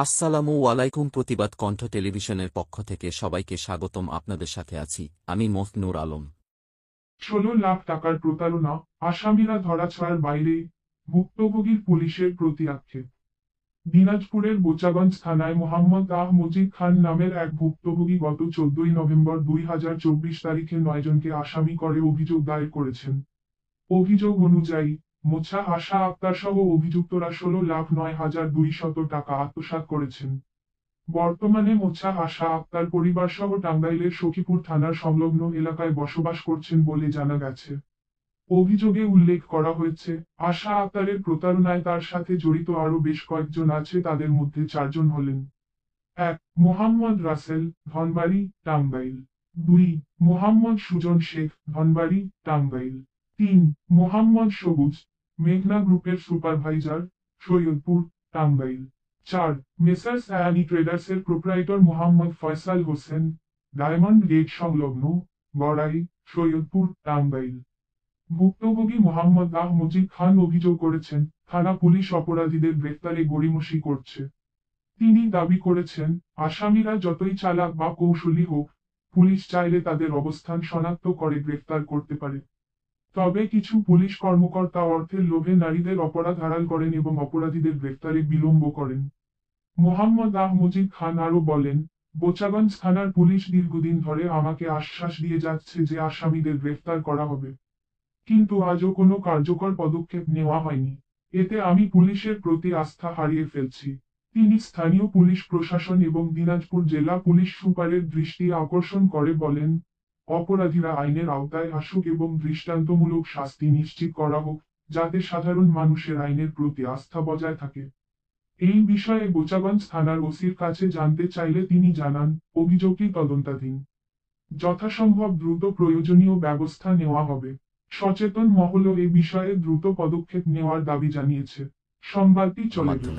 আসসালামু আলাইকুম। প্রতিবাদ কণ্ঠ টেলিভিশনের পক্ষ থেকে সবাইকে স্বাগতম। আপনাদের সাথে আছি আমি মফনুর আলম। ১৬ লাখ টাকার প্রতারণা, আসামিরা ধরাছোঁয়ার বাইরে, ভুক্তভোগীর পুলিশের প্রতি আক্ষেপ। দিনাজপুরের বোচাগঞ্জ থানায় মোহাম্মদ মজিদ খান নামের এক ভুক্তভোগী গত ১৪ নভেম্বর ২০২৪ তারিখে ৯ জনকে আসামি করে অভিযোগ দায়ের করেছেন। অভিযোগ অনুযায়ী, মোছা আশা আক্তার সহ অভিযুক্তরা ১৬,০৯,২০০ টাকা আত্মসাৎ করেছেন। বর্তমানে মোছা আশা আক্তার পরিবারসহ টাঙ্গাইলের সখীপুর থানার সংলগ্ন এলাকায় বসবাস করছেন বলে জানা গেছে। অভিযোগে উল্লেখ করা হয়েছে, আশা আক্তারের প্রতারণায় তার সাথে জড়িত আরও বেশ কয়েকজন আছে। তাদের মধ্যে ৪ জন হলেন: ১. মোহাম্মদ রাসেল, ধনবাড়ী, টাঙ্গাইল। ২. মোহাম্মদ সুজন শেখ, ধনবাড়ী, টাঙ্গাইল। ৩. মোহাম্মদ সবুজ, মেঘনা গ্রুপের সুপারভাইজার, সৈয়দপুর, টাঙ্গাইল। ৪. মেসার্স আয়ানি ট্রেডার্সের proprietor Mohammad Faisal Hossain, diamond gate সংলগ্ন, গড়াই, সৈয়দপুর, টাঙ্গাইল। ভুক্তভোগী মোহাম্মদ মজিদ খান অভিযোগ করেছেন, থানা পুলিশ অপরাধীদের গ্রেফতারে গড়িমসি করছে। তিনি দাবি করেছেন, আসামিরা যতই চালাক বা কৌশলী হোক, পুলিশ চাইলে তাদের অবস্থান শনাক্ত করে গ্রেফতার করতে পারে। তবে কিছু পুলিশ কর্মকর্তা অর্থের লোভে নারীদের অপরাধ আড়াল করেন এবং অপরাধীদের গ্রেফতারে বিলম্ব করেন। মোহাম্মদ মজিদ খান আরও বলেন, বোচাগঞ্জ থানার পুলিশ দীর্ঘদিন ধরে আমাকে আশ্বাস দিয়ে যাচ্ছে যে আসামিদের গ্রেফতার করা হবে। কিন্তু আজও কোনো কার্যকর পদক্ষেপ নেওয়া হয়নি। এতে আমি পুলিশের প্রতি আস্থা হারিয়ে ফেলছি। তিনি স্থানীয় পুলিশ প্রশাসন এবং দিনাজপুর জেলা পুলিশ সুপারের দৃষ্টি আকর্ষণ করে বলেন, অপরাধীরা আইনের আওতায় আসুক এবং দৃষ্টান্তমূলক শাস্তি নিশ্চিত করা হোক, যাতে সাধারণ মানুষের আইনের প্রতি আস্থা বজায় থাকে। এই বিষয়ে বোচাগঞ্জ থানার ওসির কাছে জানতে চাইলে তিনি জানান, অভিযোগটি তদন্তাধীন। যথাসম্ভব দ্রুত প্রয়োজনীয় ব্যবস্থা নেওয়া হবে। সচেতন মহলও এ বিষয়ে দ্রুত পদক্ষেপ নেওয়ার দাবি জানিয়েছে। সংবাদটি চলে গেল।